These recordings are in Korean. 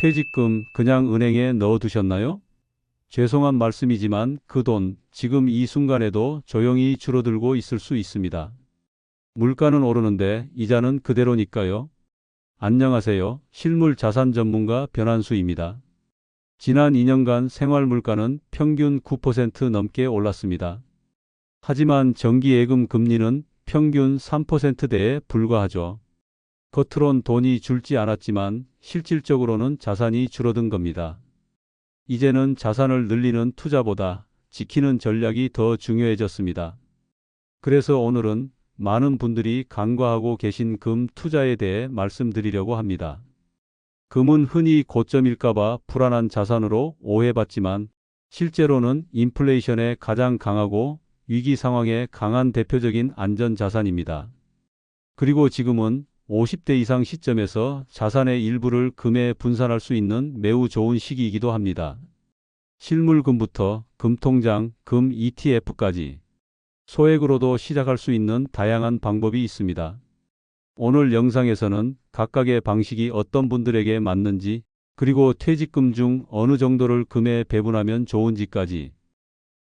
퇴직금 그냥 은행에 넣어두셨나요? 죄송한 말씀이지만 그 돈 지금 이 순간에도 조용히 줄어들고 있을 수 있습니다. 물가는 오르는데 이자는 그대로니까요. 안녕하세요. 실물 자산 전문가 변한수입니다. 지난 2년간 생활 물가는 평균 9% 넘게 올랐습니다. 하지만 정기예금 금리는 평균 3%대에 불과하죠. 겉으론 돈이 줄지 않았지만 실질적으로는 자산이 줄어든 겁니다. 이제는 자산을 늘리는 투자보다 지키는 전략이 더 중요해졌습니다. 그래서 오늘은 많은 분들이 간과하고 계신 금 투자에 대해 말씀드리려고 합니다. 금은 흔히 고점일까봐 불안한 자산으로 오해받지만 실제로는 인플레이션에 가장 강하고 위기 상황에 강한 대표적인 안전 자산입니다. 그리고 지금은 50대 이상 시점에서 자산의 일부를 금에 분산할 수 있는 매우 좋은 시기이기도 합니다. 실물금부터 금통장, 금 ETF까지 소액으로도 시작할 수 있는 다양한 방법이 있습니다. 오늘 영상에서는 각각의 방식이 어떤 분들에게 맞는지, 그리고 퇴직금 중 어느 정도를 금에 배분하면 좋은지까지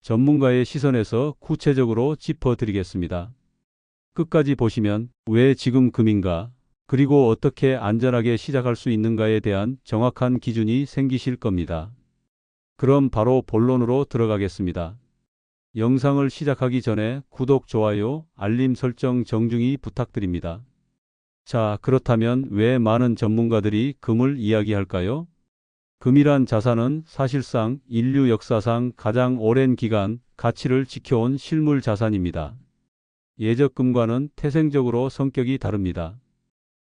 전문가의 시선에서 구체적으로 짚어드리겠습니다. 끝까지 보시면 왜 지금 금인가, 그리고 어떻게 안전하게 시작할 수 있는가에 대한 정확한 기준이 생기실 겁니다. 그럼 바로 본론으로 들어가겠습니다. 영상을 시작하기 전에 구독, 좋아요, 알림 설정 정중히 부탁드립니다. 자, 그렇다면 왜 많은 전문가들이 금을 이야기할까요? 금이란 자산은 사실상 인류 역사상 가장 오랜 기간 가치를 지켜온 실물 자산입니다. 예적금과는 태생적으로 성격이 다릅니다.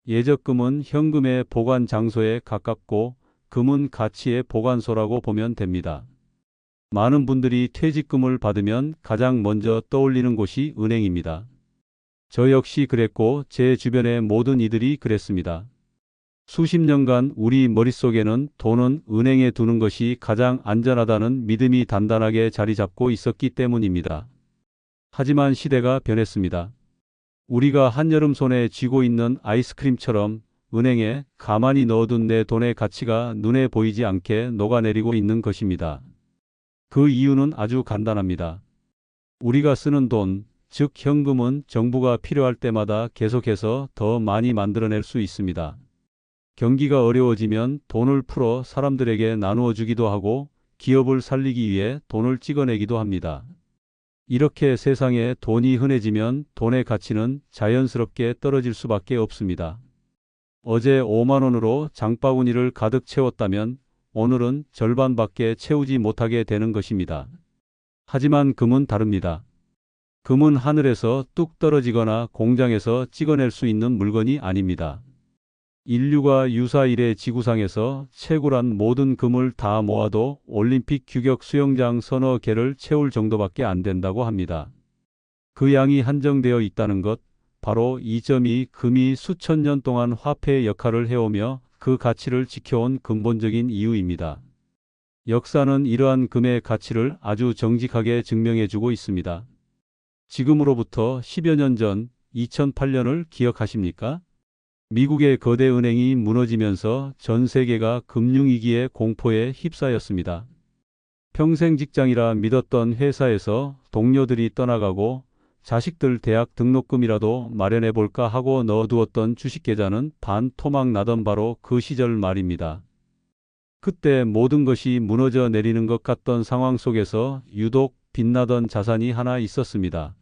예적금은 현금의 보관 장소에 가깝고 금은 가치의 보관소라고 보면 됩니다. 많은 분들이 퇴직금을 받으면 가장 먼저 떠올리는 곳이 은행입니다. 저 역시 그랬고 제 주변의 모든 이들이 그랬습니다. 수십 년간 우리 머릿속에는 돈은 은행에 두는 것이 가장 안전하다는 믿음이 단단하게 자리 잡고 있었기 때문입니다. 하지만 시대가 변했습니다. 우리가 한여름 손에 쥐고 있는 아이스크림처럼 은행에 가만히 넣어둔 내 돈의 가치가 눈에 보이지 않게 녹아내리고 있는 것입니다. 그 이유는 아주 간단합니다. 우리가 쓰는 돈, 즉 현금은 정부가 필요할 때마다 계속해서 더 많이 만들어낼 수 있습니다. 경기가 어려워지면 돈을 풀어 사람들에게 나누어 주기도 하고 기업을 살리기 위해 돈을 찍어내기도 합니다. 이렇게 세상에 돈이 흔해지면 돈의 가치는 자연스럽게 떨어질 수밖에 없습니다. 어제 5만 원으로 장바구니를 가득 채웠다면 오늘은 절반밖에 채우지 못하게 되는 것입니다. 하지만 금은 다릅니다. 금은 하늘에서 뚝 떨어지거나 공장에서 찍어낼 수 있는 물건이 아닙니다. 인류가 유사 이래 지구상에서 채굴한 모든 금을 다 모아도 올림픽 규격 수영장 서너 개를 채울 정도밖에 안 된다고 합니다. 그 양이 한정되어 있다는 것, 바로 이 점이 금이 수천 년 동안 화폐의 역할을 해오며 그 가치를 지켜온 근본적인 이유입니다. 역사는 이러한 금의 가치를 아주 정직하게 증명해주고 있습니다. 지금으로부터 10여 년 전 2008년을 기억하십니까? 미국의 거대 은행이 무너지면서 전 세계가 금융위기의 공포에 휩싸였습니다. 평생 직장이라 믿었던 회사에서 동료들이 떠나가고 자식들 대학 등록금이라도 마련해볼까 하고 넣어두었던 주식계좌는 반토막 나던 바로 그 시절 말입니다. 그때 모든 것이 무너져 내리는 것 같던 상황 속에서 유독 빛나던 자산이 하나 있었습니다.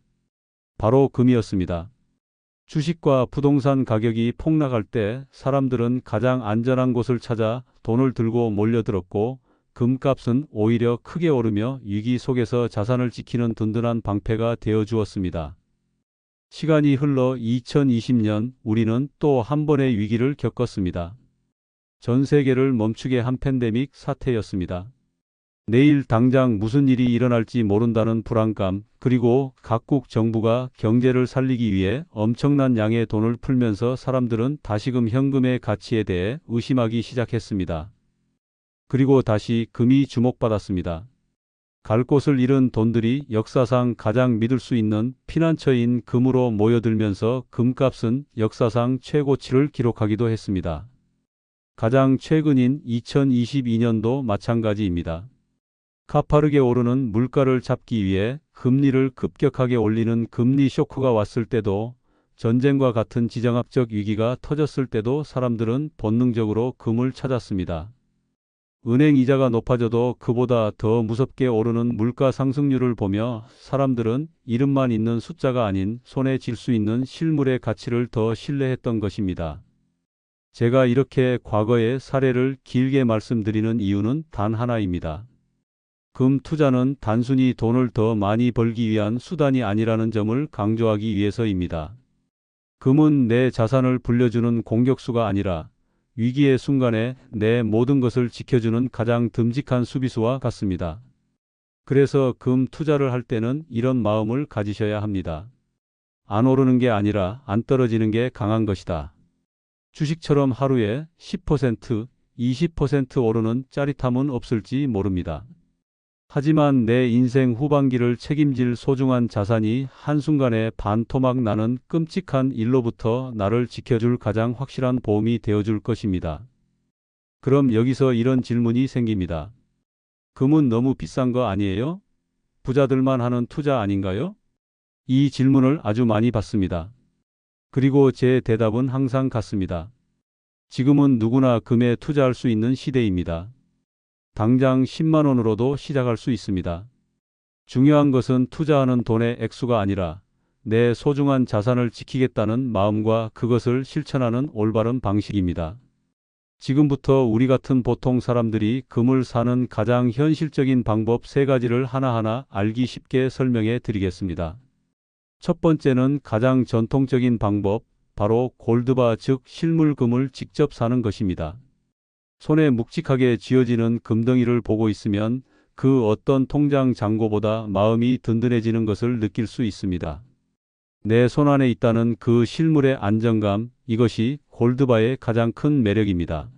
바로 금이었습니다. 주식과 부동산 가격이 폭락할 때 사람들은 가장 안전한 곳을 찾아 돈을 들고 몰려들었고 금값은 오히려 크게 오르며 위기 속에서 자산을 지키는 든든한 방패가 되어 주었습니다. 시간이 흘러 2020년 우리는 또 한 번의 위기를 겪었습니다. 전 세계를 멈추게 한 팬데믹 사태였습니다. 내일 당장 무슨 일이 일어날지 모른다는 불안감, 그리고 각국 정부가 경제를 살리기 위해 엄청난 양의 돈을 풀면서 사람들은 다시금 현금의 가치에 대해 의심하기 시작했습니다. 그리고 다시 금이 주목받았습니다. 갈 곳을 잃은 돈들이 역사상 가장 믿을 수 있는 피난처인 금으로 모여들면서 금값은 역사상 최고치를 기록하기도 했습니다. 가장 최근인 2022년도 마찬가지입니다. 가파르게 오르는 물가를 잡기 위해 금리를 급격하게 올리는 금리 쇼크가 왔을 때도, 전쟁과 같은 지정학적 위기가 터졌을 때도 사람들은 본능적으로 금을 찾았습니다. 은행 이자가 높아져도 그보다 더 무섭게 오르는 물가 상승률을 보며 사람들은 이름만 있는 숫자가 아닌 손에 쥘 수 있는 실물의 가치를 더 신뢰했던 것입니다. 제가 이렇게 과거의 사례를 길게 말씀드리는 이유는 단 하나입니다. 금 투자는 단순히 돈을 더 많이 벌기 위한 수단이 아니라는 점을 강조하기 위해서입니다. 금은 내 자산을 불려주는 공격수가 아니라 위기의 순간에 내 모든 것을 지켜주는 가장 듬직한 수비수와 같습니다. 그래서 금 투자를 할 때는 이런 마음을 가지셔야 합니다. 안 오르는 게 아니라 안 떨어지는 게 강한 것이다. 주식처럼 하루에 10%, 20% 오르는 짜릿함은 없을지 모릅니다. 하지만 내 인생 후반기를 책임질 소중한 자산이 한순간에 반토막 나는 끔찍한 일로부터 나를 지켜줄 가장 확실한 보험이 되어줄 것입니다. 그럼 여기서 이런 질문이 생깁니다. 금은 너무 비싼 거 아니에요? 부자들만 하는 투자 아닌가요? 이 질문을 아주 많이 받습니다. 그리고 제 대답은 항상 같습니다. 지금은 누구나 금에 투자할 수 있는 시대입니다. 당장 10만 원으로도 시작할 수 있습니다. 중요한 것은 투자하는 돈의 액수가 아니라 내 소중한 자산을 지키겠다는 마음과 그것을 실천하는 올바른 방식입니다. 지금부터 우리 같은 보통 사람들이 금을 사는 가장 현실적인 방법 3가지를 하나하나 알기 쉽게 설명해 드리겠습니다. 첫 번째는 가장 전통적인 방법, 바로 골드바 즉 실물금을 직접 사는 것입니다. 손에 묵직하게 쥐어지는 금덩이를 보고 있으면 그 어떤 통장 잔고보다 마음이 든든해지는 것을 느낄 수 있습니다. 내 손안에 있다는 그 실물의 안정감, 이것이 골드바의 가장 큰 매력입니다.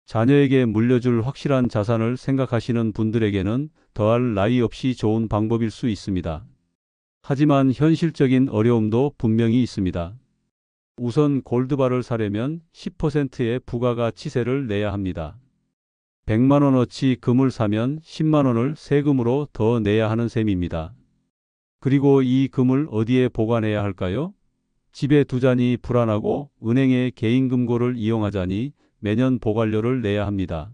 자녀에게 물려줄 확실한 자산을 생각하시는 분들에게는 더할 나위 없이 좋은 방법일 수 있습니다. 하지만 현실적인 어려움도 분명히 있습니다. 우선 골드바를 사려면 10%의 부가가치세를 내야 합니다. 100만 원어치 금을 사면 10만 원을 세금으로 더 내야 하는 셈입니다. 그리고 이 금을 어디에 보관해야 할까요? 집에 두자니 불안하고 은행의 개인금고를 이용하자니 매년 보관료를 내야 합니다.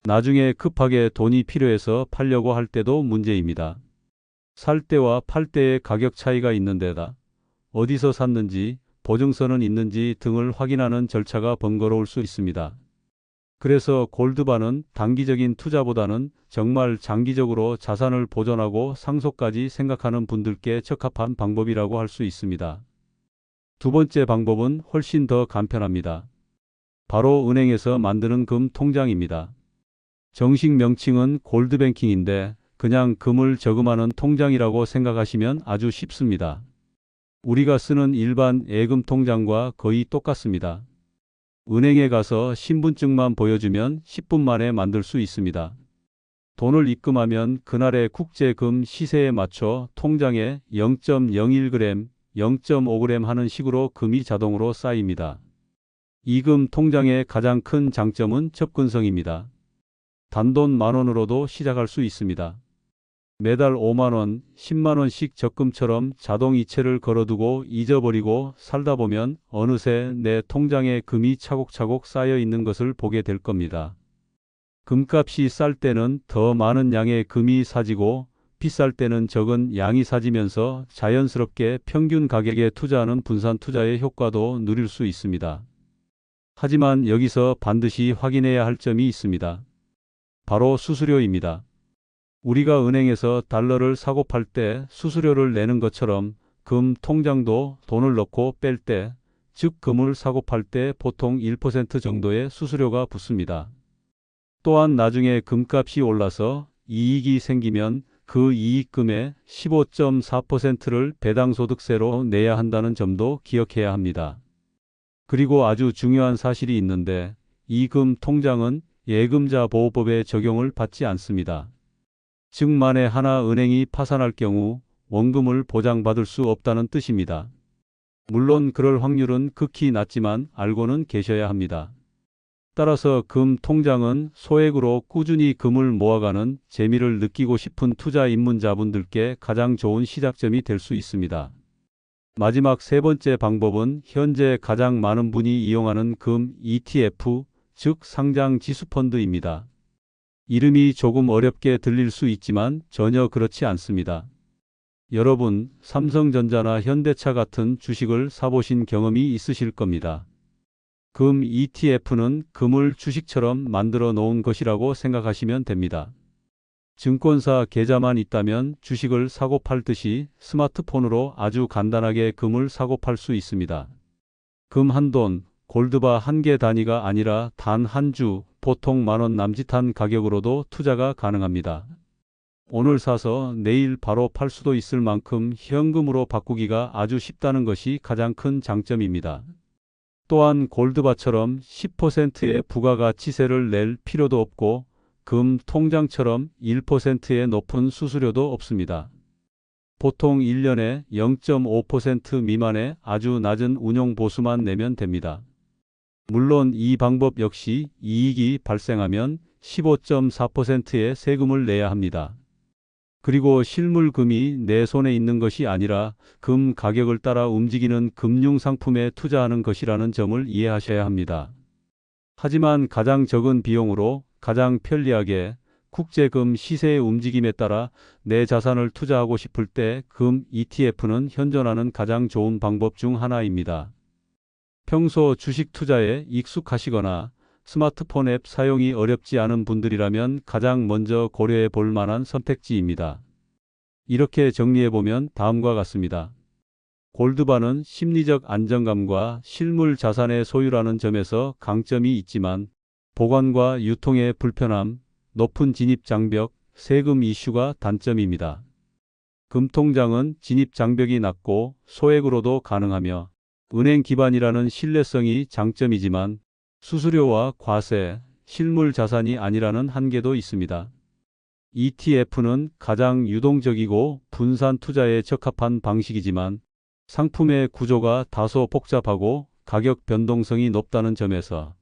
나중에 급하게 돈이 필요해서 팔려고 할 때도 문제입니다. 살 때와 팔 때의 가격 차이가 있는 데다 어디서 샀는지 보증서는 있는지 등을 확인하는 절차가 번거로울 수 있습니다. 그래서 골드바는 단기적인 투자보다는 정말 장기적으로 자산을 보존하고 상속까지 생각하는 분들께 적합한 방법이라고 할 수 있습니다. 두 번째 방법은 훨씬 더 간편합니다. 바로 은행에서 만드는 금 통장입니다. 정식 명칭은 골드뱅킹인데 그냥 금을 저금하는 통장이라고 생각하시면 아주 쉽습니다. 우리가 쓰는 일반 예금 통장과 거의 똑같습니다. 은행에 가서 신분증만 보여주면 10분 만에 만들 수 있습니다. 돈을 입금하면 그날의 국제금 시세에 맞춰 통장에 0.01g, 0.5g 하는 식으로 금이 자동으로 쌓입니다. 이 금 통장의 가장 큰 장점은 접근성입니다. 단돈 10,000원으로도 시작할 수 있습니다. 매달 5만 원, 10만 원씩 적금처럼 자동 이체를 걸어두고 잊어버리고 살다 보면 어느새 내 통장에 금이 차곡차곡 쌓여 있는 것을 보게 될 겁니다. 금값이 쌀 때는 더 많은 양의 금이 사지고 비쌀 때는 적은 양이 사지면서 자연스럽게 평균 가격에 투자하는 분산 투자의 효과도 누릴 수 있습니다. 하지만 여기서 반드시 확인해야 할 점이 있습니다. 바로 수수료입니다. 우리가 은행에서 달러를 사고 팔 때 수수료를 내는 것처럼 금 통장도 돈을 넣고 뺄 때, 즉 금을 사고 팔 때 보통 1% 정도의 수수료가 붙습니다. 또한 나중에 금값이 올라서 이익이 생기면 그 이익금의 15.4%를 배당소득세로 내야 한다는 점도 기억해야 합니다. 그리고 아주 중요한 사실이 있는데 이 금 통장은 예금자 보호법의 적용을 받지 않습니다. 즉 만에 하나 은행이 파산할 경우 원금을 보장받을 수 없다는 뜻입니다. 물론 그럴 확률은 극히 낮지만 알고는 계셔야 합니다. 따라서 금 통장은 소액으로 꾸준히 금을 모아가는 재미를 느끼고 싶은 투자 입문자분들께 가장 좋은 시작점이 될 수 있습니다. 마지막 세 번째 방법은 현재 가장 많은 분이 이용하는 금 ETF, 즉 상장 지수펀드입니다. 이름이 조금 어렵게 들릴 수 있지만 전혀 그렇지 않습니다. 여러분, 삼성전자나 현대차 같은 주식을 사보신 경험이 있으실 겁니다. 금 ETF는 금을 주식처럼 만들어 놓은 것이라고 생각하시면 됩니다. 증권사 계좌만 있다면 주식을 사고 팔듯이 스마트폰으로 아주 간단하게 금을 사고 팔 수 있습니다. 금 한 돈, 골드바 한 개 단위가 아니라 단 한 주, 보통 10,000원 남짓한 가격으로도 투자가 가능합니다. 오늘 사서 내일 바로 팔 수도 있을 만큼 현금으로 바꾸기가 아주 쉽다는 것이 가장 큰 장점입니다. 또한 골드바처럼 10%의 부가가치세를 낼 필요도 없고 금 통장처럼 1%의 높은 수수료도 없습니다. 보통 1년에 0.5% 미만의 아주 낮은 운용 보수만 내면 됩니다. 물론 이 방법 역시 이익이 발생하면 15.4%의 세금을 내야 합니다. 그리고 실물금이 내 손에 있는 것이 아니라 금 가격을 따라 움직이는 금융상품에 투자하는 것이라는 점을 이해하셔야 합니다. 하지만 가장 적은 비용으로 가장 편리하게 국제금 시세의 움직임에 따라 내 자산을 투자하고 싶을 때 금 ETF는 현존하는 가장 좋은 방법 중 하나입니다. 평소 주식 투자에 익숙하시거나 스마트폰 앱 사용이 어렵지 않은 분들이라면 가장 먼저 고려해 볼 만한 선택지입니다. 이렇게 정리해보면 다음과 같습니다. 골드바는 심리적 안정감과 실물 자산의 소유라는 점에서 강점이 있지만 보관과 유통의 불편함, 높은 진입 장벽, 세금 이슈가 단점입니다. 금통장은 진입 장벽이 낮고 소액으로도 가능하며 은행 기반이라는 신뢰성이 장점이지만 수수료와 과세, 실물 자산이 아니라는 한계도 있습니다. ETF는 가장 유동적이고 분산 투자에 적합한 방식이지만 상품의 구조가 다소 복잡하고 가격 변동성이 높다는 점에서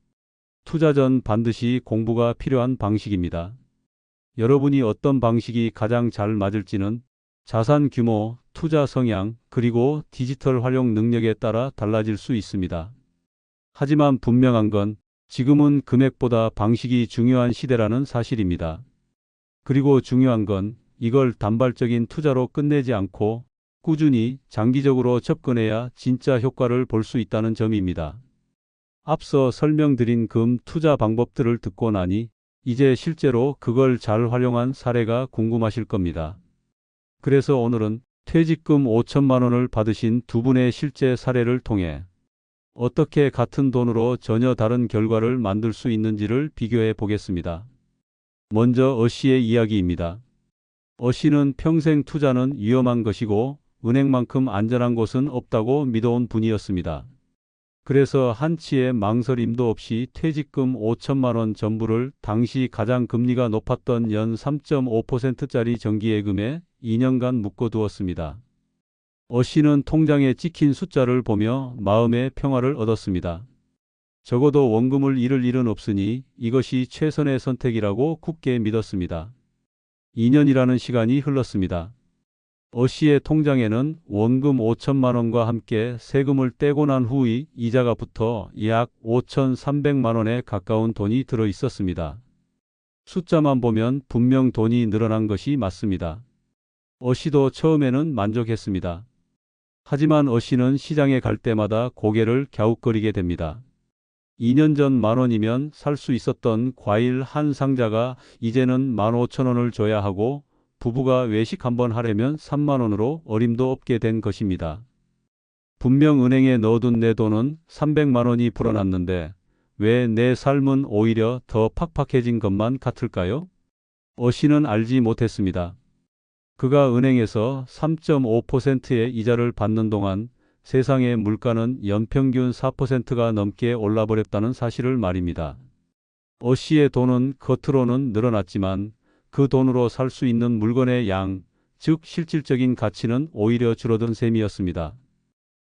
투자 전 반드시 공부가 필요한 방식입니다. 여러분이 어떤 방식이 가장 잘 맞을지는 자산 규모, 투자 성향, 그리고 디지털 활용 능력에 따라 달라질 수 있습니다. 하지만 분명한 건 지금은 금액보다 방식이 중요한 시대라는 사실입니다. 그리고 중요한 건 이걸 단발적인 투자로 끝내지 않고 꾸준히 장기적으로 접근해야 진짜 효과를 볼 수 있다는 점입니다. 앞서 설명드린 금 투자 방법들을 듣고 나니 이제 실제로 그걸 잘 활용한 사례가 궁금하실 겁니다. 그래서 오늘은 퇴직금 5천만 원을 받으신 두 분의 실제 사례를 통해 어떻게 같은 돈으로 전혀 다른 결과를 만들 수 있는지를 비교해 보겠습니다. 먼저 어씨의 이야기입니다. 어씨는 평생 투자는 위험한 것이고 은행만큼 안전한 곳은 없다고 믿어온 분이었습니다. 그래서 한치의 망설임도 없이 퇴직금 5천만 원 전부를 당시 가장 금리가 높았던 연 3.5%짜리 정기예금에 2년간 묶어두었습니다. 어씨는 통장에 찍힌 숫자를 보며 마음의 평화를 얻었습니다. 적어도 원금을 잃을 일은 없으니 이것이 최선의 선택이라고 굳게 믿었습니다. 2년이라는 시간이 흘렀습니다. 어씨의 통장에는 원금 5천만 원과 함께 세금을 떼고 난 후의 이자가 붙어 약 5,300만 원에 가까운 돈이 들어 있었습니다. 숫자만 보면 분명 돈이 늘어난 것이 맞습니다. 어씨도 처음에는 만족했습니다. 하지만 어씨는 시장에 갈 때마다 고개를 갸웃거리게 됩니다. 2년 전 10,000원이면 살 수 있었던 과일 한 상자가 이제는 15,000원을 줘야 하고 부부가 외식 한번 하려면 3만 원으로 어림도 없게 된 것입니다. 분명 은행에 넣어둔 내 돈은 300만 원이 불어났는데 왜 내 삶은 오히려 더 팍팍해진 것만 같을까요? 어씨는 알지 못했습니다. 그가 은행에서 3.5%의 이자를 받는 동안 세상의 물가는 연평균 4%가 넘게 올라버렸다는 사실을 말입니다. 어씨의 돈은 겉으로는 늘어났지만 그 돈으로 살 수 있는 물건의 양, 즉 실질적인 가치는 오히려 줄어든 셈이었습니다.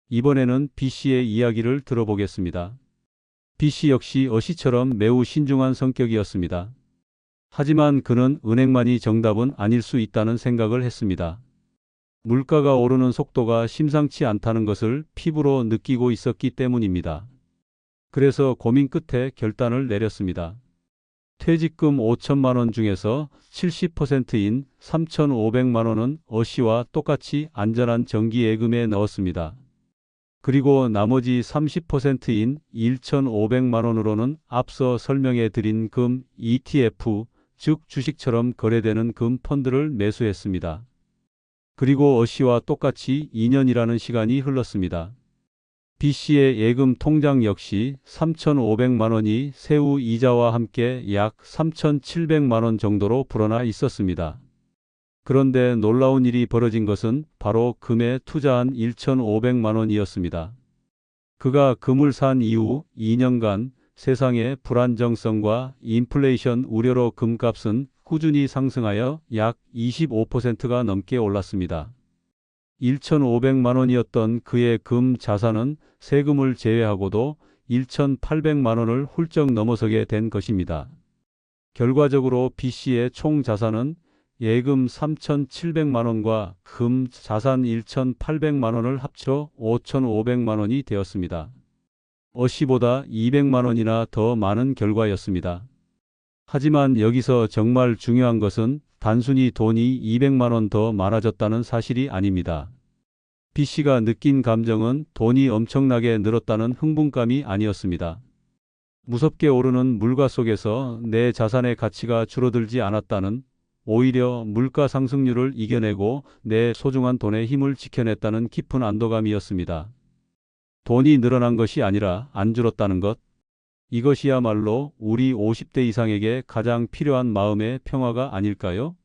이번에는 B씨의 이야기를 들어보겠습니다. B씨 역시 어씨처럼 매우 신중한 성격이었습니다. 하지만 그는 은행만이 정답은 아닐 수 있다는 생각을 했습니다. 물가가 오르는 속도가 심상치 않다는 것을 피부로 느끼고 있었기 때문입니다. 그래서 고민 끝에 결단을 내렸습니다. 퇴직금 5천만 원 중에서 70%인 3,500만 원은 어씨와 똑같이 안전한 정기예금에 넣었습니다. 그리고 나머지 30%인 1,500만 원으로는 앞서 설명해 드린 금 ETF, 즉 주식처럼 거래되는 금 펀드를 매수했습니다. 그리고 어씨와 똑같이 2년이라는 시간이 흘렀습니다. B씨의 예금 통장 역시 3,500만 원이 세후 이자와 함께 약 3,700만 원 정도로 불어나 있었습니다. 그런데 놀라운 일이 벌어진 것은 바로 금에 투자한 1,500만 원이었습니다. 그가 금을 산 이후 2년간 세상의 불안정성과 인플레이션 우려로 금값은 꾸준히 상승하여 약 25%가 넘게 올랐습니다. 1,500만 원이었던 그의 금 자산은 세금을 제외하고도 1,800만 원을 훌쩍 넘어서게 된 것입니다. 결과적으로 B씨의 총 자산은 예금 3,700만 원과 금 자산 1,800만 원을 합쳐 5,500만 원이 되었습니다. 어씨보다 200만 원이나 더 많은 결과였습니다. 하지만 여기서 정말 중요한 것은 단순히 돈이 200만 원 더 많아졌다는 사실이 아닙니다. B씨가 느낀 감정은 돈이 엄청나게 늘었다는 흥분감이 아니었습니다. 무섭게 오르는 물가 속에서 내 자산의 가치가 줄어들지 않았다는, 오히려 물가 상승률을 이겨내고 내 소중한 돈의 힘을 지켜냈다는 깊은 안도감이었습니다. 돈이 늘어난 것이 아니라 안 줄었다는 것. 이것이야말로 우리 50대 이상에게 가장 필요한 마음의 평화가 아닐까요?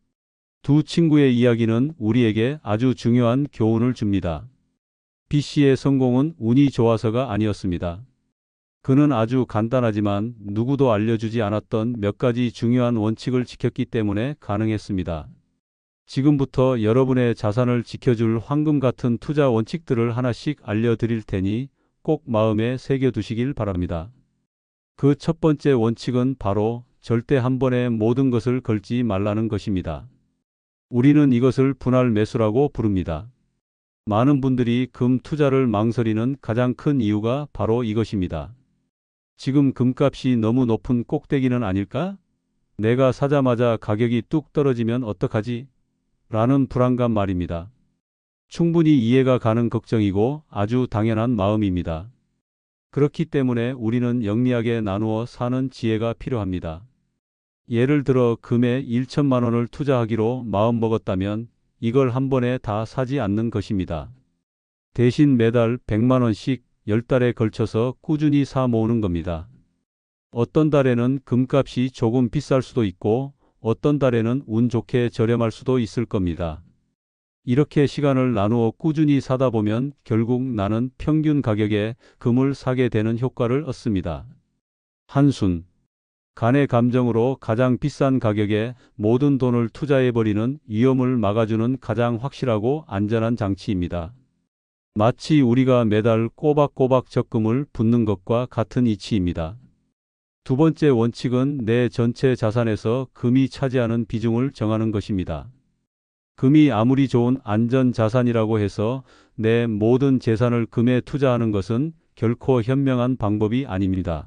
두 친구의 이야기는 우리에게 아주 중요한 교훈을 줍니다. B씨의 성공은 운이 좋아서가 아니었습니다. 그는 아주 간단하지만 누구도 알려주지 않았던 몇 가지 중요한 원칙을 지켰기 때문에 가능했습니다. 지금부터 여러분의 자산을 지켜줄 황금 같은 투자 원칙들을 하나씩 알려드릴 테니 꼭 마음에 새겨두시길 바랍니다. 그 첫 번째 원칙은 바로 절대 한 번에 모든 것을 걸지 말라는 것입니다. 우리는 이것을 분할 매수라고 부릅니다. 많은 분들이 금 투자를 망설이는 가장 큰 이유가 바로 이것입니다. 지금 금값이 너무 높은 꼭대기는 아닐까? 내가 사자마자 가격이 뚝 떨어지면 어떡하지? 라는 불안감 말입니다. 충분히 이해가 가는 걱정이고 아주 당연한 마음입니다. 그렇기 때문에 우리는 영리하게 나누어 사는 지혜가 필요합니다. 예를 들어 금에 1천만 원을 투자하기로 마음먹었다면 이걸 한 번에 다 사지 않는 것입니다. 대신 매달 100만 원씩 10달에 걸쳐서 꾸준히 사 모으는 겁니다. 어떤 달에는 금값이 조금 비쌀 수도 있고 어떤 달에는 운 좋게 저렴할 수도 있을 겁니다. 이렇게 시간을 나누어 꾸준히 사다 보면 결국 나는 평균 가격에 금을 사게 되는 효과를 얻습니다. 한순 간의 감정으로 가장 비싼 가격에 모든 돈을 투자해버리는 위험을 막아주는 가장 확실하고 안전한 장치입니다. 마치 우리가 매달 꼬박꼬박 적금을 붓는 것과 같은 이치입니다. 두 번째 원칙은 내 전체 자산에서 금이 차지하는 비중을 정하는 것입니다. 금이 아무리 좋은 안전자산이라고 해서 내 모든 재산을 금에 투자하는 것은 결코 현명한 방법이 아닙니다.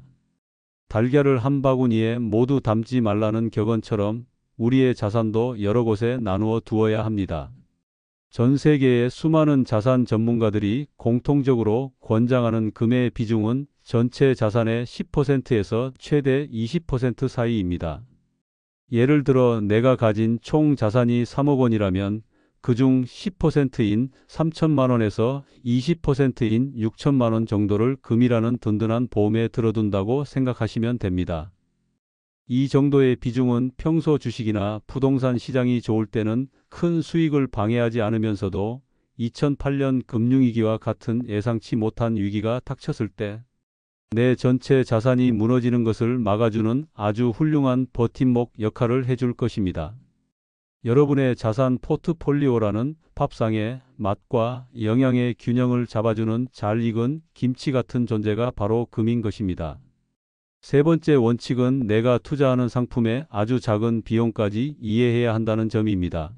달걀을 한 바구니에 모두 담지 말라는 격언처럼 우리의 자산도 여러 곳에 나누어 두어야 합니다. 전 세계의 수많은 자산 전문가들이 공통적으로 권장하는 금의 비중은 전체 자산의 10%에서 최대 20% 사이입니다. 예를 들어 내가 가진 총 자산이 3억 원이라면 그중 10%인 3천만 원에서 20%인 6천만 원 정도를 금이라는 든든한 보험에 들어둔다고 생각하시면 됩니다. 이 정도의 비중은 평소 주식이나 부동산 시장이 좋을 때는 큰 수익을 방해하지 않으면서도 2008년 금융위기와 같은 예상치 못한 위기가 닥쳤을 때 내 전체 자산이 무너지는 것을 막아주는 아주 훌륭한 버팀목 역할을 해줄 것입니다. 여러분의 자산 포트폴리오라는 밥상의 맛과 영양의 균형을 잡아주는 잘 익은 김치 같은 존재가 바로 금인 것입니다. 세 번째 원칙은 내가 투자하는 상품의 아주 작은 비용까지 이해해야 한다는 점입니다.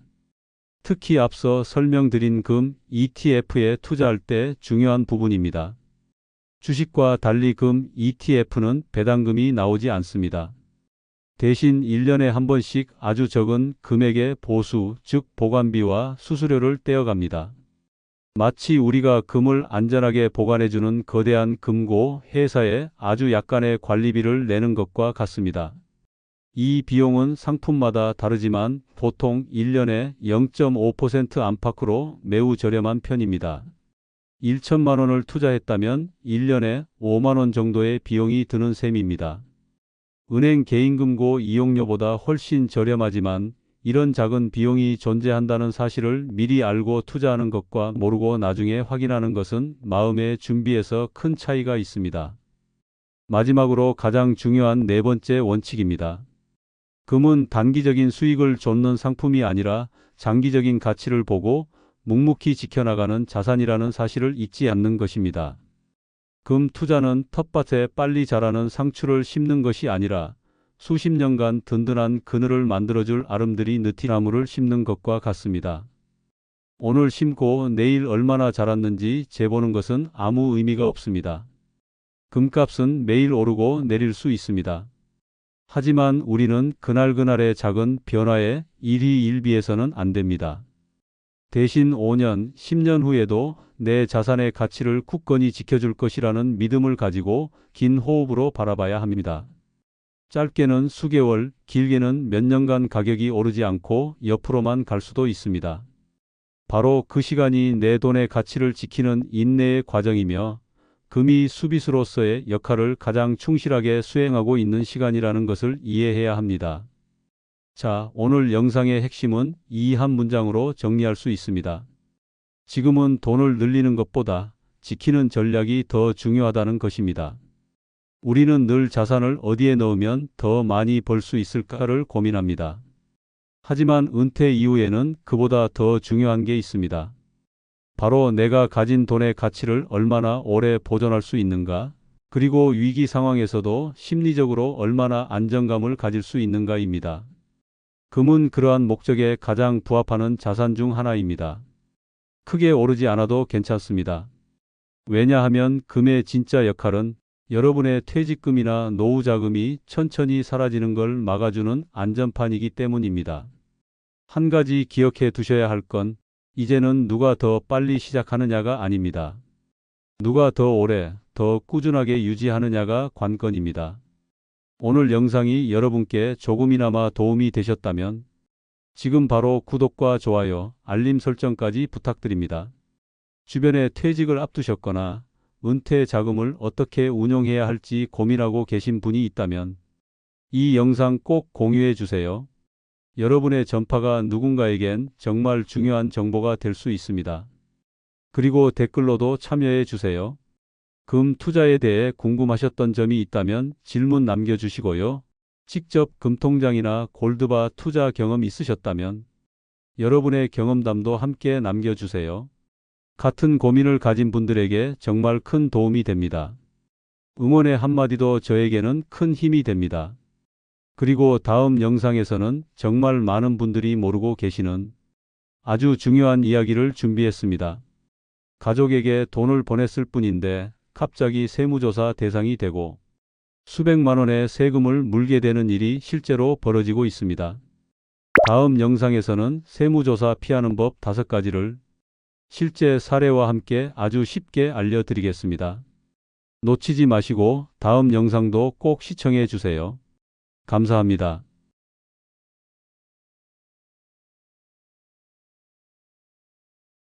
특히 앞서 설명드린 금 ETF에 투자할 때 중요한 부분입니다. 주식과 달리 금 ETF는 배당금이 나오지 않습니다. 대신 1년에 한 번씩 아주 적은 금액의 보수, 즉 보관비와 수수료를 떼어갑니다. 마치 우리가 금을 안전하게 보관해주는 거대한 금고 회사에 아주 약간의 관리비를 내는 것과 같습니다. 이 비용은 상품마다 다르지만 보통 1년에 0.5% 안팎으로 매우 저렴한 편입니다. 1천만 원을 투자했다면 1년에 5만 원 정도의 비용이 드는 셈입니다. 은행 개인금고 이용료보다 훨씬 저렴하지만 이런 작은 비용이 존재한다는 사실을 미리 알고 투자하는 것과 모르고 나중에 확인하는 것은 마음의 준비에서 큰 차이가 있습니다. 마지막으로 가장 중요한 네 번째 원칙입니다. 금은 단기적인 수익을 좇는 상품이 아니라 장기적인 가치를 보고 묵묵히 지켜나가는 자산이라는 사실을 잊지 않는 것입니다. 금 투자는 텃밭에 빨리 자라는 상추를 심는 것이 아니라 수십 년간 든든한 그늘을 만들어줄 아름드리 느티나무를 심는 것과 같습니다. 오늘 심고 내일 얼마나 자랐는지 재보는 것은 아무 의미가 없습니다. 금값은 매일 오르고 내릴 수 있습니다. 하지만 우리는 그날그날의 작은 변화에 일희일비해서는 안 됩니다. 대신 5년, 10년 후에도 내 자산의 가치를 굳건히 지켜줄 것이라는 믿음을 가지고 긴 호흡으로 바라봐야 합니다. 짧게는 수개월, 길게는 몇 년간 가격이 오르지 않고 옆으로만 갈 수도 있습니다. 바로 그 시간이 내 돈의 가치를 지키는 인내의 과정이며 금이 수비수로서의 역할을 가장 충실하게 수행하고 있는 시간이라는 것을 이해해야 합니다. 자, 오늘 영상의 핵심은 이 한 문장으로 정리할 수 있습니다. 지금은 돈을 늘리는 것보다 지키는 전략이 더 중요하다는 것입니다. 우리는 늘 자산을 어디에 넣으면 더 많이 벌 수 있을까를 고민합니다. 하지만 은퇴 이후에는 그보다 더 중요한 게 있습니다. 바로 내가 가진 돈의 가치를 얼마나 오래 보존할 수 있는가, 그리고 위기 상황에서도 심리적으로 얼마나 안정감을 가질 수 있는가입니다. 금은 그러한 목적에 가장 부합하는 자산 중 하나입니다. 크게 오르지 않아도 괜찮습니다. 왜냐하면 금의 진짜 역할은 여러분의 퇴직금이나 노후자금이 천천히 사라지는 걸 막아주는 안전판이기 때문입니다. 한 가지 기억해 두셔야 할 건 이제는 누가 더 빨리 시작하느냐가 아닙니다. 누가 더 오래, 더 꾸준하게 유지하느냐가 관건입니다. 오늘 영상이 여러분께 조금이나마 도움이 되셨다면 지금 바로 구독과 좋아요, 알림 설정까지 부탁드립니다. 주변에 퇴직을 앞두셨거나 은퇴 자금을 어떻게 운용해야 할지 고민하고 계신 분이 있다면 이 영상 꼭 공유해 주세요. 여러분의 전파가 누군가에겐 정말 중요한 정보가 될 수 있습니다. 그리고 댓글로도 참여해 주세요. 금 투자에 대해 궁금하셨던 점이 있다면 질문 남겨주시고요. 직접 금통장이나 골드바 투자 경험 있으셨다면 여러분의 경험담도 함께 남겨주세요. 같은 고민을 가진 분들에게 정말 큰 도움이 됩니다. 응원의 한마디도 저에게는 큰 힘이 됩니다. 그리고 다음 영상에서는 정말 많은 분들이 모르고 계시는 아주 중요한 이야기를 준비했습니다. 가족에게 돈을 보냈을 뿐인데 갑자기 세무조사 대상이 되고 수백만 원의 세금을 물게 되는 일이 실제로 벌어지고 있습니다. 다음 영상에서는 세무조사 피하는 법 5가지를 실제 사례와 함께 아주 쉽게 알려드리겠습니다. 놓치지 마시고 다음 영상도 꼭 시청해 주세요. 감사합니다.